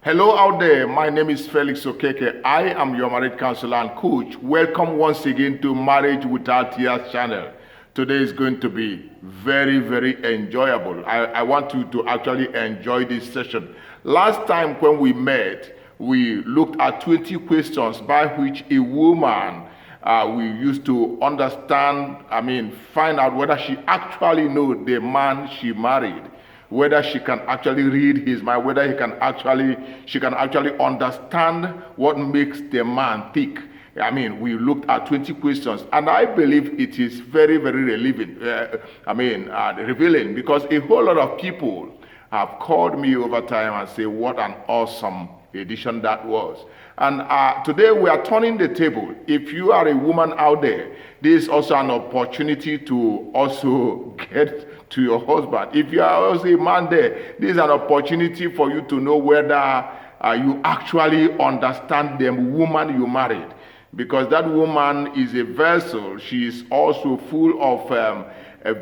Hello out there, my name is Felix Okeke. I am your marriage counselor and coach. Welcome once again to Marriage Without Tears channel. Today is going to be very enjoyable. I want you to actually enjoy this session. Last time when we met, we looked at 20 questions by which a woman we used to understand, find out whether she actually knows the man she married, whether she can actually read his mind, whether she can actually understand what makes the man tick. We looked at 20 questions, and I believe it is very relevant. Revealing, because a whole lot of people have called me over time and say, "What an awesome edition that was." And today we are turning the table. If you are a woman out there, this is also an opportunity to also get to your husband. If you are also a man there, this is an opportunity for you to know whether you actually understand the woman you married. Because that woman is a vessel. She is also full of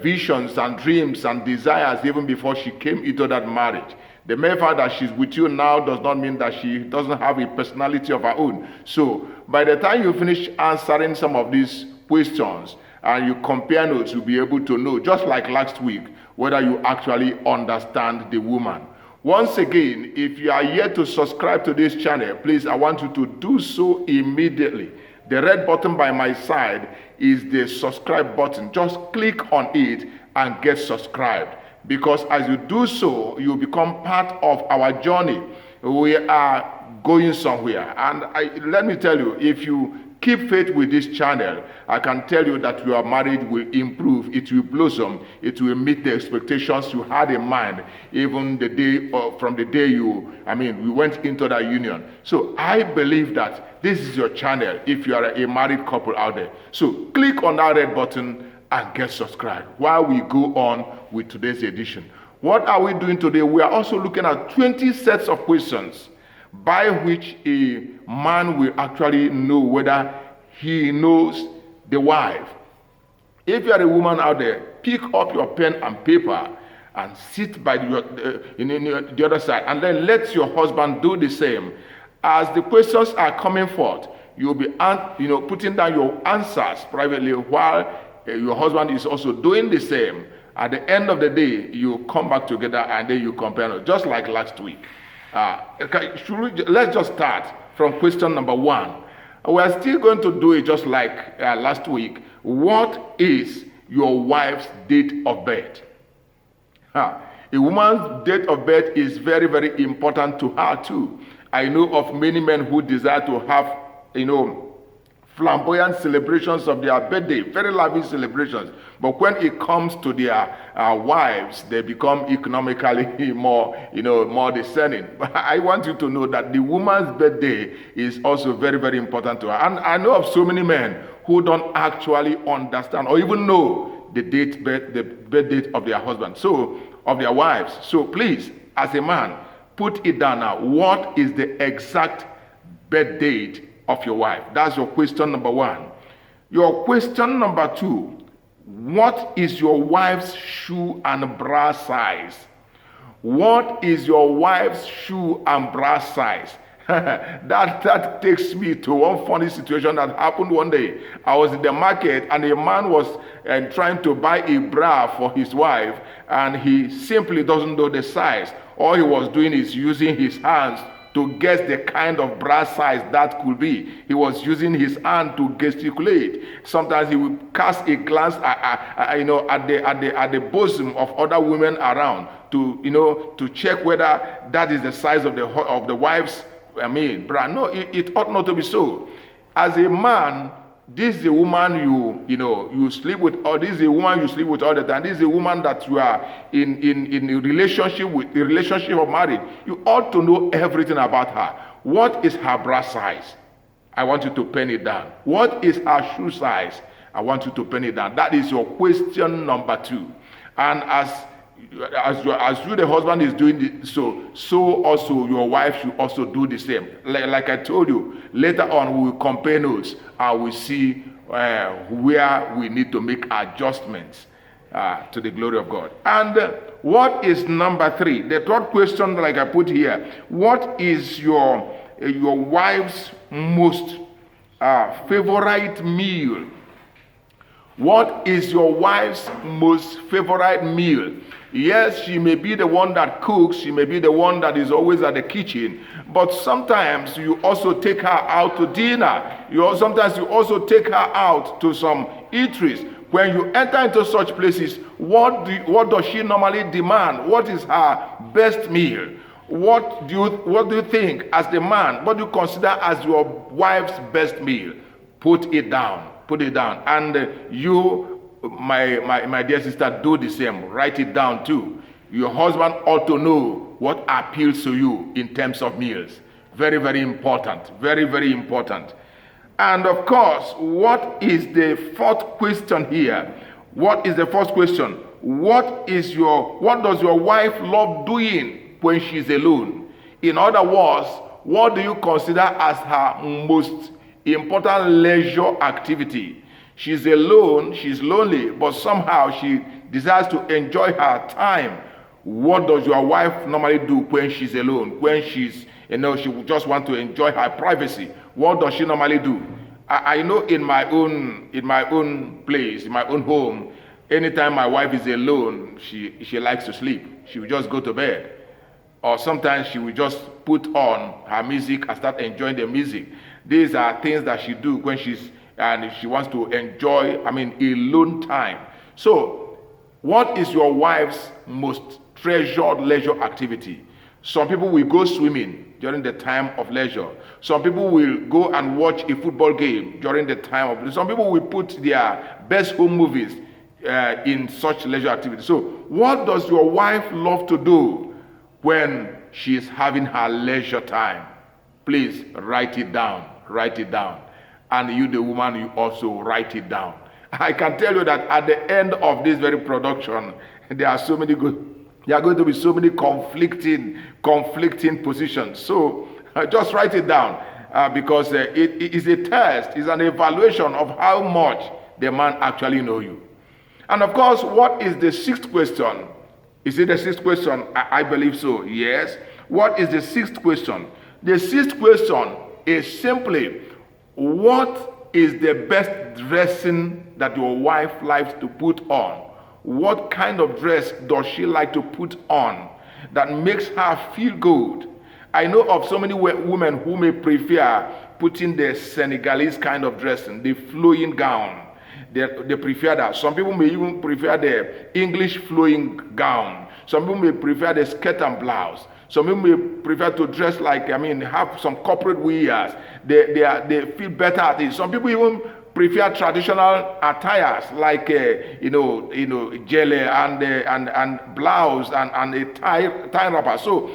visions and dreams and desires even before she came into that marriage. The mere fact that she's with you now does not mean that she doesn't have a personality of her own. So by the time you finish answering some of these questions and you compare notes, you'll be able to know, just like last week, whether you actually understand the woman. Once again, if you are yet to subscribe to this channel, please, I want you to do so immediately. The red button by my side is the subscribe button. Just click on it and get subscribed. Because as you do so, you become part of our journey. We are going somewhere. And let me tell you, if you keep faith with this channel, I can tell you that your marriage will improve, it will blossom, it will meet the expectations you had in mind, even the day from the day we went into that union. So I believe that this is your channel if you are a married couple out there. So click on that red button and get subscribed while we go on with today's edition. What are we doing today? We are also looking at 20 sets of questions by which a man will actually know whether he knows the wife. If you are a woman out there, pick up your pen and paper and sit by the other side, and then let your husband do the same. As the questions are coming forth, you'll be putting down your answers privately while your husband is also doing the same. At the end of the day, you come back together and then you compare, just like last week. Let's just start from question number 1. We're still going to do it just like last week. What is your wife's date of birth? A woman's date of birth is very important to her too. I know of many men who desire to have, flamboyant celebrations of their birthday, very lavish celebrations. But when it comes to their wives, they become economically more discerning. But I want you to know that the woman's birthday is also very important to her. And I know of so many men who don't actually understand or even know the birth date of their husband, of their wives. So please, as a man, put it down now. What is the exact birth date of your wife? That's your question number 1. Your question number 2, what is your wife's shoe and bra size? What is your wife's shoe and bra size? that takes me to one funny situation that happened one day. I was in the market and a man was trying to buy a bra for his wife, and he simply doesn't know the size. All he was doing is using his hands to guess the kind of bra size that could be. He was using his hand to gesticulate. Sometimes he would cast a glance at the bosom of other women around to check whether that is the size of the wife's bra. No, it ought not to be so. As a man, this is a woman you sleep with, or this is a woman you sleep with all the time. This is a woman that you are in a relationship with, the relationship of marriage. You ought to know everything about her. What is her bra size? I want you to pen it down. What is her shoe size? I want you to pen it down. That is your question number 2. And as you, the husband, is doing this, so also your wife should also do the same. Like I told you, later on we will compare notes and we see where we need to make adjustments. to the glory of God. And what is number 3? The third question, like I put here, what is your wife's most favorite meal? What is your wife's most favorite meal? Yes, she may be the one that cooks, she may be the one that is always at the kitchen, but sometimes you also take her out to dinner. Sometimes you also take her out to some eateries. When you enter into such places, what does she normally demand? What is her best meal? What do you think as the man? What do you consider as your wife's best meal? Put it down. Put it down. And you, my dear sister, do the same. Write it down too. Your husband ought to know what appeals to you in terms of meals. Very, very important. Very, very important. And of course, what is the fourth question here? What is the first question? What does your wife love doing when she's alone? In other words, what do you consider as her most important leisure activity? She's alone, she's lonely, but somehow she desires to enjoy her time. What does your wife normally do when she's alone? When she just want to enjoy her privacy. What does she normally do? I know in my own place, in my own home, anytime my wife is alone, she likes to sleep. She will just go to bed. Or sometimes she will just put on her music and start enjoying the music. These are things that she do when she wants to enjoy, alone time. So, what is your wife's most treasured leisure activity? Some people will go swimming during the time of leisure. Some people will go and watch a football game during the time of leisure. Some people will put their best home movies in such leisure activity. So, what does your wife love to do when she is having her leisure time? Please write it down. Write it down. And you, the woman, you also write it down. I can tell you that at the end of this very production, there are going to be so many conflicting positions. So just write it down because it is a test, it's an evaluation of how much the man actually knows you. And of course, what is the sixth question? Is it the sixth question? I believe so. Yes. What is the sixth question? The sixth question is simply, what is the best dressing that your wife likes to put on? What kind of dress does she like to put on that makes her feel good? I know of so many women who may prefer putting the Senegalese kind of dressing, the flowing gown. They prefer that. Some people may even prefer the English flowing gown. Some people may prefer the skirt and blouse. Some people may prefer to dress like, have some corporate wears. They feel better at it. Some people even prefer traditional attires like, jelly and blouse and a tie wrapper. So,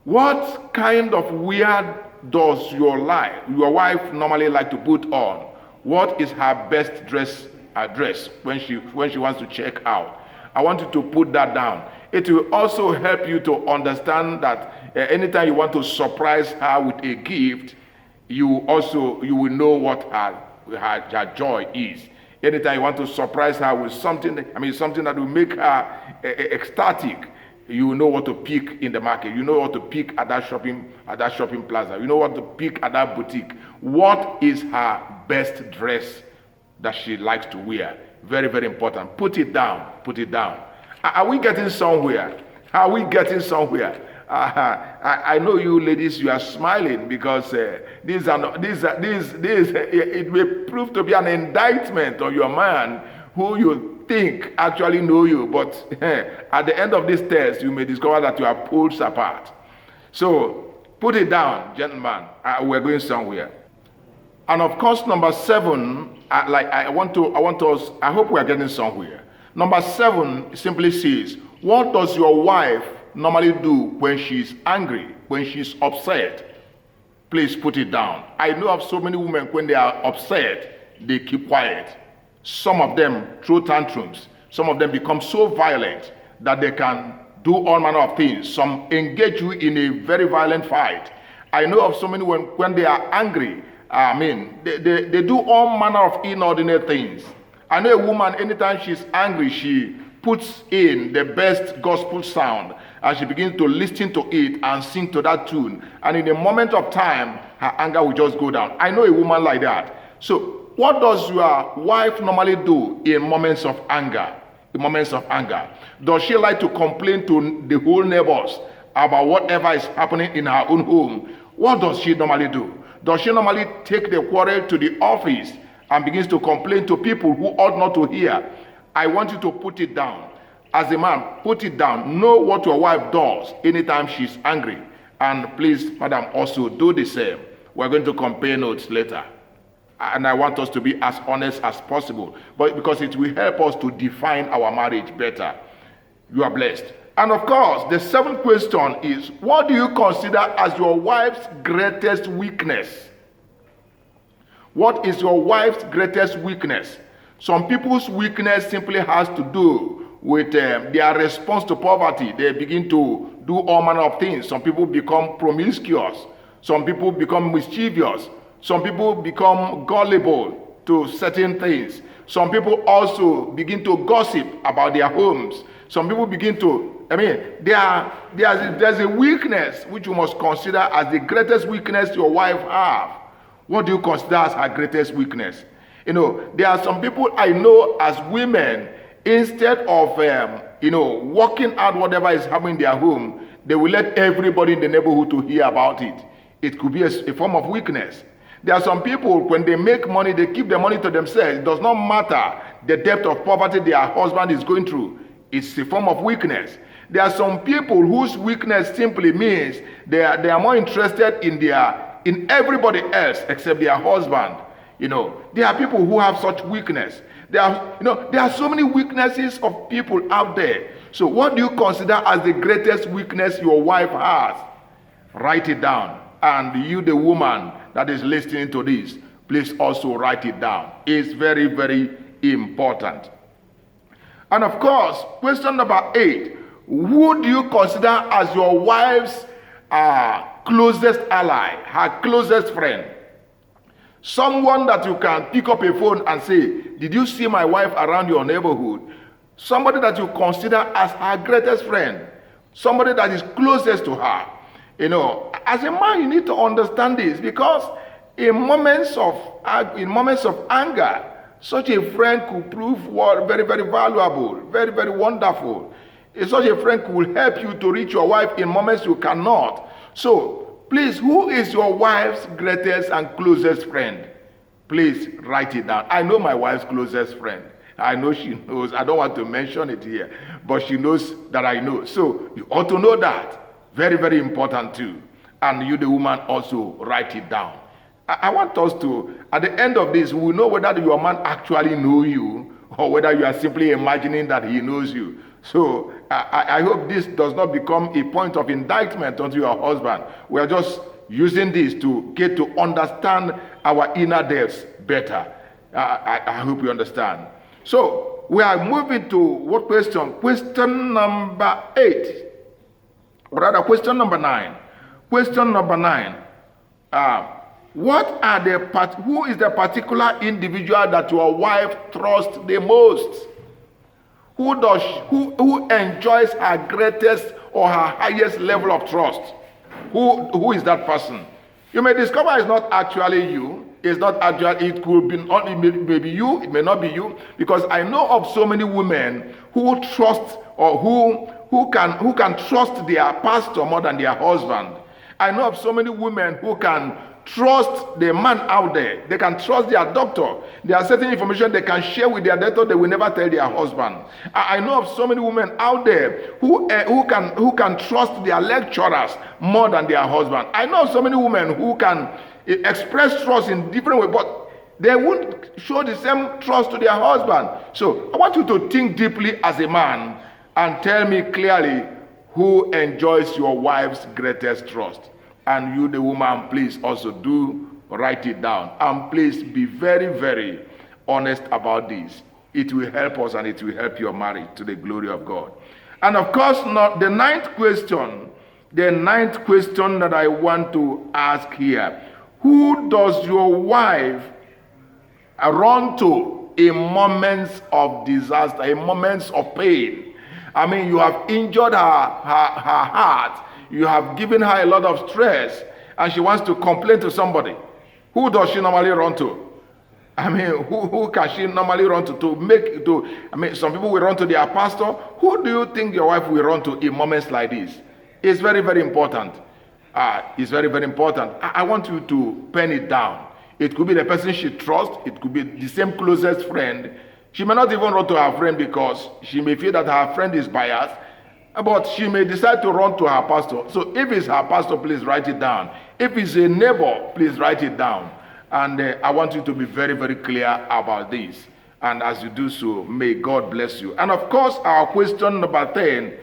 what kind of wear does your wife normally like to put on? What is her best dress when she wants to check out? I want you to put that down. It will also help you to understand that anytime you want to surprise her with a gift, you will know what her joy is. Anytime you want to surprise her with something that will make her ecstatic, you will know what to pick in the market. You know what to pick at that shopping plaza. You know what to pick at that boutique. What is her best dress that she likes to wear? Very, very important. Put it down. Put it down. Are we getting somewhere? Are we getting somewhere? I know you ladies, you are smiling because it may prove to be an indictment on your man who you think actually know you, but at the end of this test, you may discover that you are poles apart. So put it down, gentlemen. We're going somewhere. And of course, number 7, I hope we are getting somewhere. Number 7 simply says, what does your wife normally do when she's angry, when she's upset? Please put it down. I know of so many women, when they are upset, they keep quiet. Some of them throw tantrums. Some of them become so violent that they can do all manner of things. Some engage you in a very violent fight. I know of so many when they are angry, they do all manner of inordinate things. I know a woman, anytime she's angry, she puts in the best gospel sound and she begins to listen to it and sing to that tune. And in a moment of time, her anger will just go down. I know a woman like that. So what does your wife normally do in moments of anger? In moments of anger, does she like to complain to the whole neighbors about whatever is happening in her own home? What does she normally do? Does she normally take the quarrel to the office and begins to complain to people who ought not to hear? I want you to put it down. As a man, put it down. Know what your wife does anytime she's angry. And please, madam, also do the same. We're going to compare notes later. And I want us to be as honest as possible, but because it will help us to define our marriage better. You are blessed. And of course, the seventh question is, what do you consider as your wife's greatest weakness? What is your wife's greatest weakness? Some people's weakness simply has to do with their response to poverty. They begin to do all manner of things. Some people become promiscuous. Some people become mischievous. Some people become gullible to certain things. Some people also begin to gossip about their homes. Some people begin to, there's a weakness which you must consider as the greatest weakness your wife have. What do you consider as her greatest weakness? There are some people I know as women, instead of, working out whatever is happening in their home, they will let everybody in the neighborhood to hear about it. It could be a form of weakness. There are some people, when they make money, they keep the money to themselves. It does not matter the depth of poverty their husband is going through. It's a form of weakness. There are some people whose weakness simply means they are more interested in everybody else except their husband. There are people who have such weakness. There are so many weaknesses of people out there. So what do you consider as the greatest weakness your wife has? Write it down. And you, the woman that is listening to this, please also write it down. It's very, very important. And of course, question number 8. Who do you consider as your wife's closest ally, her closest friend? Someone that you can pick up a phone and say, did you see my wife around your neighborhood? Somebody that you consider as her greatest friend. Somebody that is closest to her. As a man, you need to understand this, because in moments of anger, such a friend could prove very, very valuable, very, very wonderful. Such a friend could help you to reach your wife in moments you cannot. So, please, who is your wife's greatest and closest friend? Please write it down. I know my wife's closest friend. I know she knows. I don't want to mention it here, but she knows that I know. So, you ought to know that. Very, very important too. And you, the woman, also write it down. I want us to, at the end of this, we will know whether your man actually knows you or whether you are simply imagining that he knows you. So I hope this does not become a point of indictment onto your husband. We are just using this to get to understand our inner depths better. I hope you understand. So we are moving to what question? Question number 8. Or rather, question number 9. Question number 9. Who is the particular individual that your wife trusts the most? Who enjoys her greatest or her highest level of trust? Who is that person? You may discover it's not actually you. It's not actually, it could be only maybe you, it may not be you, because I know of so many women who trust or who can trust their pastor more than their husband. I know of so many women who can trust the man out there. They can trust their doctor. There are certain information they can share with their doctor they will never tell their husband. I know of so many women out there who can trust their lecturers more than their husband. I know of so many women who can express trust in different ways, but they won't show the same trust to their husband. So I want you to think deeply as a man and tell me clearly who enjoys your wife's greatest trust. And you, the woman, please also do write it down. And please be very, very honest about this. It will help us and it will help your marriage to the glory of God. And of course, the ninth question that I want to ask here. Who does your wife run to to in moments of disaster, in moments of pain. I mean, you have injured her heart. You have given her a lot of stress, and she wants to complain to somebody. Who does she normally run to? I mean, who can she normally run to? I mean, some people will run to their pastor. Who do you think your wife will run to in moments like this? It's very, very important. It's very, very important. I want you to pen it down. It could be the person she trusts. It could be the same closest friend. She may not even run to her friend because she may feel that her friend is biased, but she may decide to run to her pastor. So if it's her pastor, please write it down. If it's a neighbor, please write it down. And I want you to be very, very clear about this. And as you do so, may God bless you. And of course, our question number 10,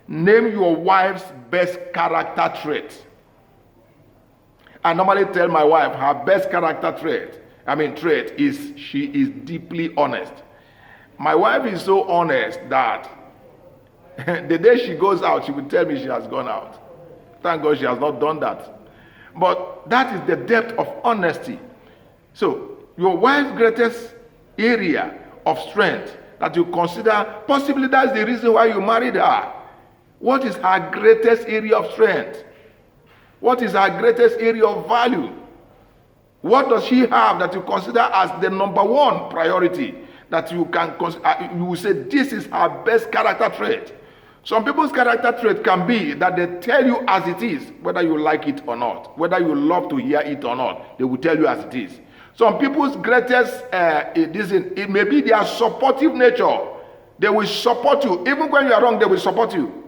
name your wife's best character trait. I normally tell my wife her best character trait is she is deeply honest. My wife is so honest that the day she goes out, she will tell me she has gone out. Thank God she has not done that. But that is the depth of honesty. So your wife's greatest area of strength that you consider, possibly that's the reason why you married her. What is her greatest area of strength? What is her greatest area of value? What does she have that you consider as the number one priority that you can consider? You will say this is her best character trait. Some people's character trait can be that they tell you as it is, whether you like it or not, whether you love to hear it or not. They will tell you as it is. Some people's greatest, it may be their supportive nature. They will support you. Even when you are wrong, they will support you.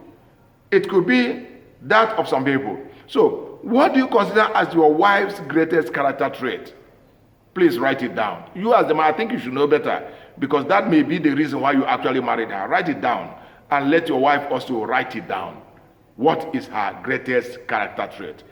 It could be that of some people. So, what do you consider as your wife's greatest character trait? Please write it down. You as the man, I think you should know better, because that may be the reason why you actually married her. Write it down, and let your wife also write it down. What is her greatest character trait?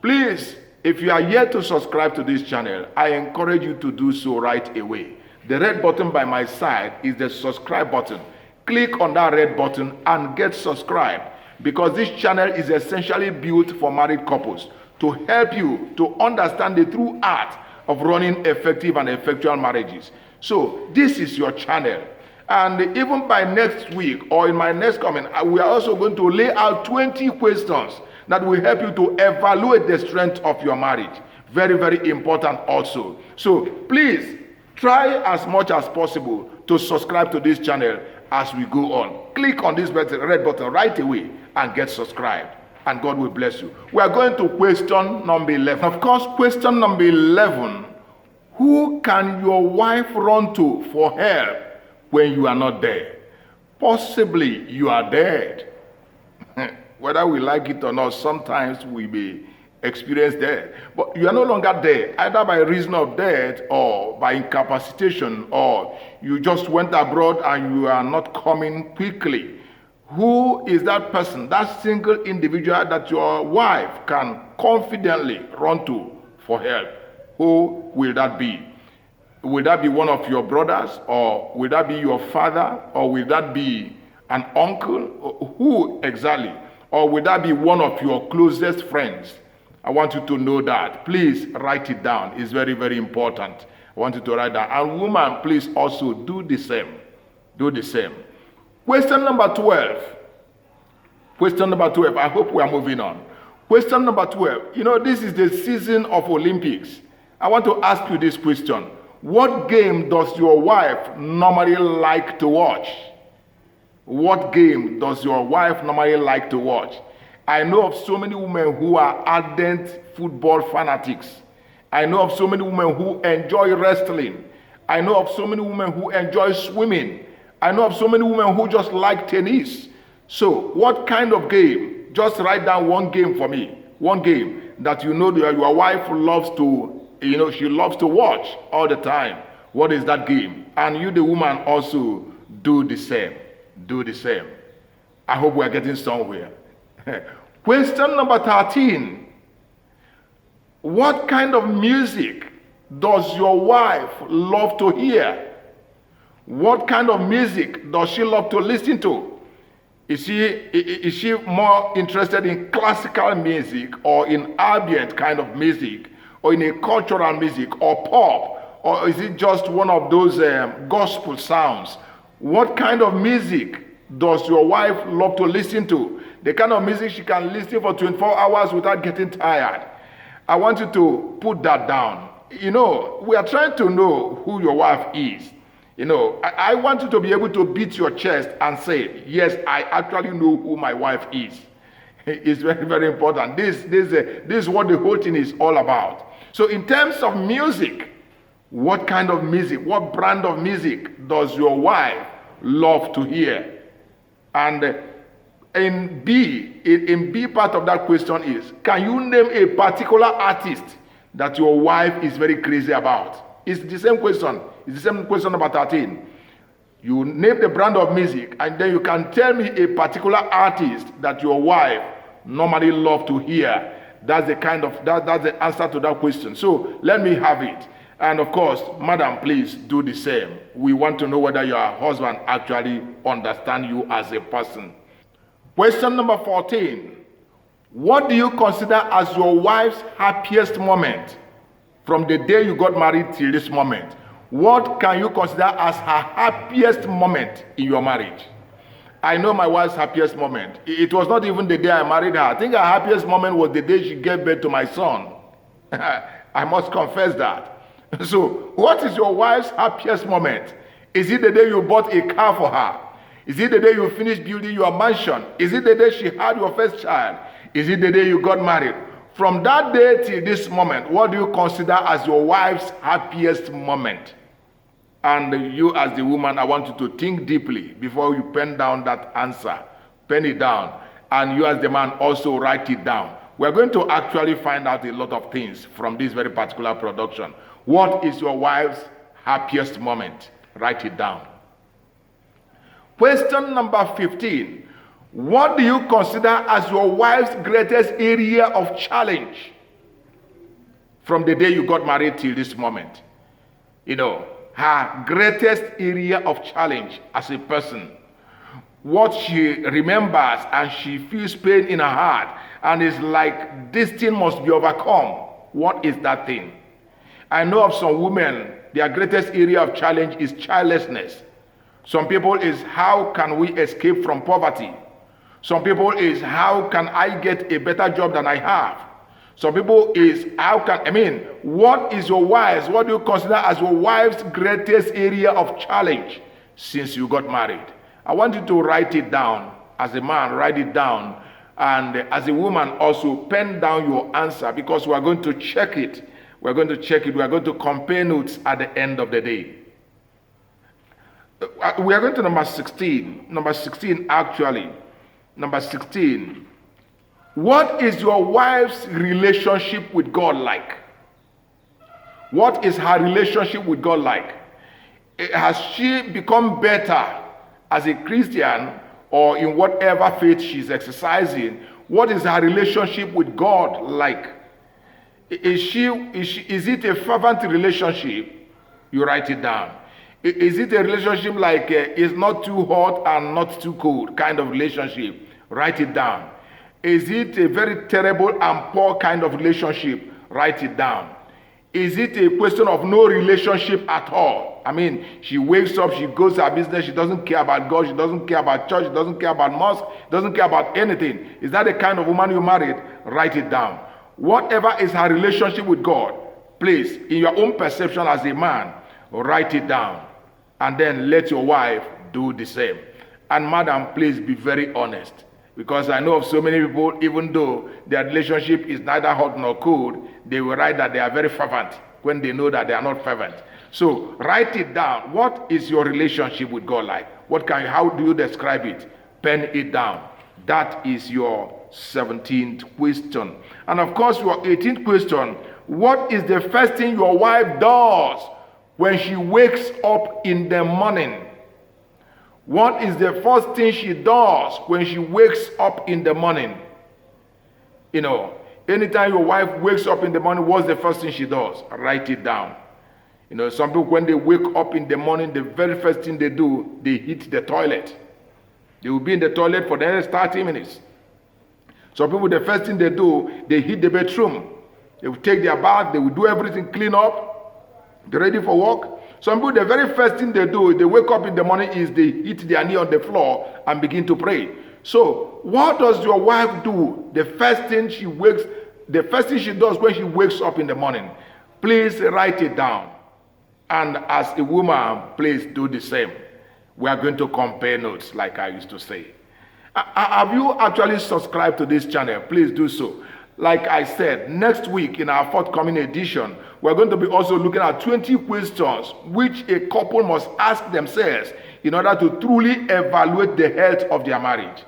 Please, if you are yet to subscribe to this channel, I encourage you to do so right away. The red button by my side is the subscribe button. Click on that red button and get subscribed, because this channel is essentially built for married couples to help you to understand the true art of running effective and effectual marriages. So this is your channel. And even by next week or in my next comment, we are also going to lay out 20 questions that will help you to evaluate the strength of your marriage. Very, very important also. So please try as much as possible to subscribe to this channel as we go on. Click on this red button right away and get subscribed, and God will bless you. We are going to question number 11. Of course, question number 11, who can your wife run to for help when you are not there? Possibly you are dead. Whether we like it or not, sometimes we may experience death. But you are no longer dead, either by reason of death or by incapacitation, or you just went abroad and you are not coming quickly. Who is that person, that single individual that your wife can confidently run to for help? Who will that be? Will that be one of your brothers, or will that be your father, or will that be an uncle? Who exactly? Or will that be one of your closest friends? I want you to know that. Please write it down. It's very, very important. I want you to write down. And woman, please also do the same. Do the same. Question number 12. Question number 12. I hope we are moving on. Question number 12. You know, this is the season of Olympics. I want to ask you this question. What game does your wife normally like to watch? What game does your wife normally like to watch? I know of so many women who are ardent football fanatics. I know of so many women who enjoy wrestling. I know of so many women who enjoy swimming. I know of so many women who just like tennis. So what kind of game? Just write down one game for me. One game that you know that your wife loves to, she loves to watch all the time. What is that game? And you, the woman, also do the same. Do the same. I hope we are getting somewhere. Question number 13. What kind of music does your wife love to hear? What kind of music does she love to listen to? Is she more interested in classical music, or in ambient kind of music, or in a cultural music, or pop, Or is it just one of those gospel sounds? What kind of music does your wife love to listen to? The kind of music she can listen for 24 hours without getting tired. I want you to put that down. We are trying to know who your wife is. I want you to be able to beat your chest and say, yes, I actually know who my wife is. It's very, very important. This is what the whole thing is all about. So in terms of music, what kind of music, what brand of music does your wife love to hear? And in B part of that question is, can you name a particular artist that your wife is very crazy about? It's the same question. It's the same question number 13. You name the brand of music, and then you can tell me a particular artist that your wife normally love to hear. That's the answer to that question. So let me have it. And of course, madam, please do the same. We want to know whether your husband actually understands you as a person. Question number 14. What do you consider as your wife's happiest moment from the day you got married till this moment? What can you consider as her happiest moment in your marriage? I know my wife's happiest moment. It was not even the day I married her. I think her happiest moment was the day she gave birth to my son. I must confess that. So, what is your wife's happiest moment? Is it the day you bought a car for her? Is it the day you finished building your mansion? Is it the day she had your first child? Is it the day you got married? From that day till this moment, what do you consider as your wife's happiest moment? And you as the woman, I want you to think deeply before you pen down that answer. Pen it down. And you as the man also write it down. We're going to actually find out a lot of things from this very particular production. What is your wife's happiest moment? Write it down. Question number 15. What do you consider as your wife's greatest area of challenge from the day you got married till this moment? Her greatest area of challenge as a person. What she remembers and she feels pain in her heart and is like, this thing must be overcome. What is that thing? I know of some women, their greatest area of challenge is childlessness. Some people is, how can we escape from poverty? Some people is, how can I get a better job than I have? Some people is, what is your wife's, what do you consider as your wife's greatest area of challenge since you got married? I want you to write it down. As a man, write it down. And as a woman, also pen down your answer, because we are going to check it. We're going to check it. We are going to compare notes at the end of the day. We are going to number 16. Number 16, actually. Number 16. What is your wife's relationship with God like? What is her relationship with God like? Has she become better as a Christian or in whatever faith she's exercising? What is her relationship with God like? Is it a fervent relationship? You write it down. Is it a relationship like it's not too hot and not too cold kind of relationship? Write it down. Is it a very terrible and poor kind of relationship? Write it down. Is it a question of no relationship at all? She wakes up, she goes to her business, she doesn't care about God, she doesn't care about church, she doesn't care about mosque, doesn't care about anything. Is that the kind of woman you married? Write it down. Whatever is her relationship with God, please, in your own perception as a man, write it down. And then let your wife do the same. And madam, please be very honest. Because I know of so many people, even though their relationship is neither hot nor cold, they will write that they are very fervent when they know that they are not fervent. So write it down. What is your relationship with God like? How do you describe it? Pen it down. That is your 17th question. And of course, your 18th question, what is the first thing your wife does when she wakes up in the morning? What is the first thing she does when she wakes up in the morning? Anytime your wife wakes up in the morning, what's the first thing she does? Write it down. Some people, when they wake up in the morning, the very first thing they do, they hit the toilet. They will be in the toilet for the next 30 minutes. Some people, the first thing they do, they hit the bedroom. They will take their bath, they will do everything, clean up. They're ready for work. Some people, the very first thing they do, they wake up in the morning, is they hit their knee on the floor and begin to pray. So, what does your wife do? The first thing she does when she wakes up in the morning, please write it down. And as a woman, please do the same. We are going to compare notes, like I used to say. Have you actually subscribed to this channel? Please do so. Like I said, next week in our forthcoming edition, we're going to be also looking at 20 questions which a couple must ask themselves in order to truly evaluate the health of their marriage.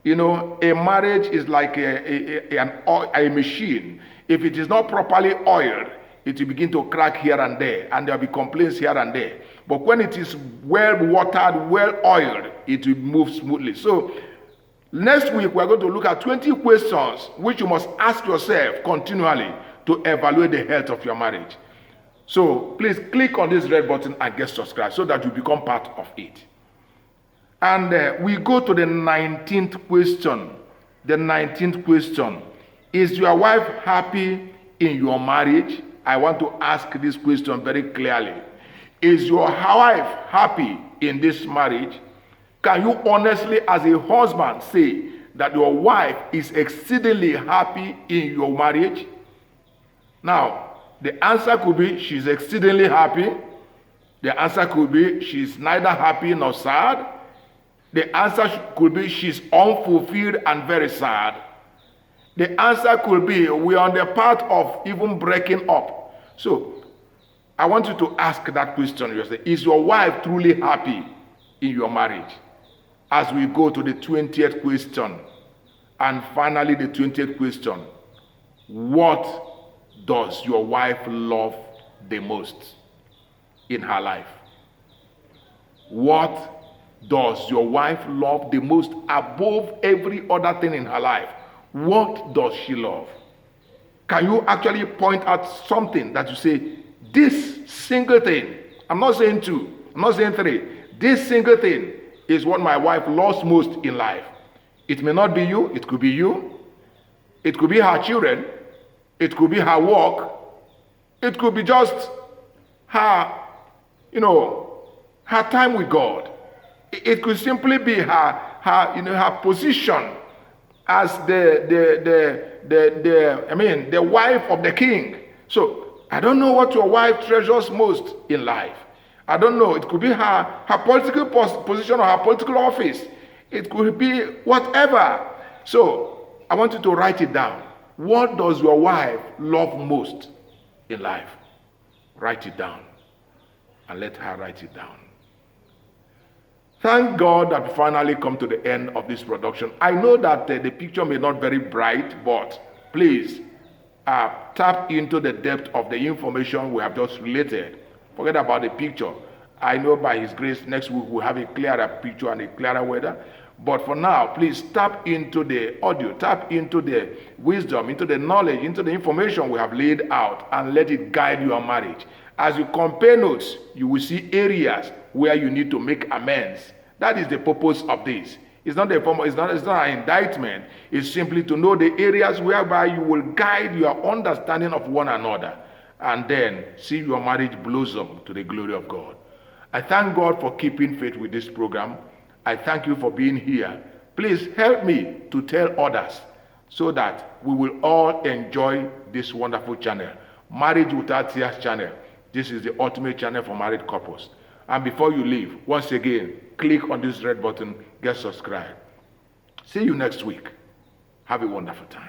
You know, a marriage is like a machine. If it is not properly oiled, it will begin to crack here and there, and there will be complaints here and there. But when it is well watered, well oiled, it will move smoothly. So next week, we're going to look at 20 questions which you must ask yourself continually to evaluate the health of your marriage. So please click on this red button and get subscribed so that you become part of it. And we go to the 19th question. The 19th question. Is your wife happy in your marriage? I want to ask this question very clearly. Is your wife happy in this marriage? Can you honestly, as a husband, say that your wife is exceedingly happy in your marriage? Now, the answer could be she's exceedingly happy. The answer could be she's neither happy nor sad. The answer could be she's unfulfilled and very sad. The answer could be we're on the path of even breaking up. So, I want you to ask that question yourself. Is your wife truly happy in your marriage? As we go to the 20th question, and finally the 20th question, what does your wife love the most in her life? What does your wife love the most above every other thing in her life? What does she love? Can you actually point out something that you say, this single thing, I'm not saying two, I'm not saying three, this single thing is what my wife loves most in life. It may not be you, it could be you, it could be her children, it could be her work, it could be just her, her time with God. It could simply be her position as the wife of the king. So I don't know what your wife treasures most in life. I don't know. It could be her political position or her political office. It could be whatever. So I want you to write it down. What does your wife love most in life? Write it down. And let her write it down. Thank God that we finally come to the end of this production. I know that the picture may not be very bright, but please tap into the depth of the information we have just related. Forget about the picture. I know by His grace next week we'll have a clearer picture and a clearer weather. But for now, please tap into the audio, tap into the wisdom, into the knowledge, into the information we have laid out, and let it guide your marriage. As you compare notes, you will see areas where you need to make amends. That is the purpose of this. It's not an indictment. It's simply to know the areas whereby you will guide your understanding of one another, and then see your marriage blossom to the glory of God. I thank God for keeping faith with this program. I thank you for being here. Please help me to tell others so that we will all enjoy this wonderful channel. Marriage Without Tears channel. This is the ultimate channel for married couples. And before you leave, once again, click on this red button, get subscribed. See you next week. Have a wonderful time.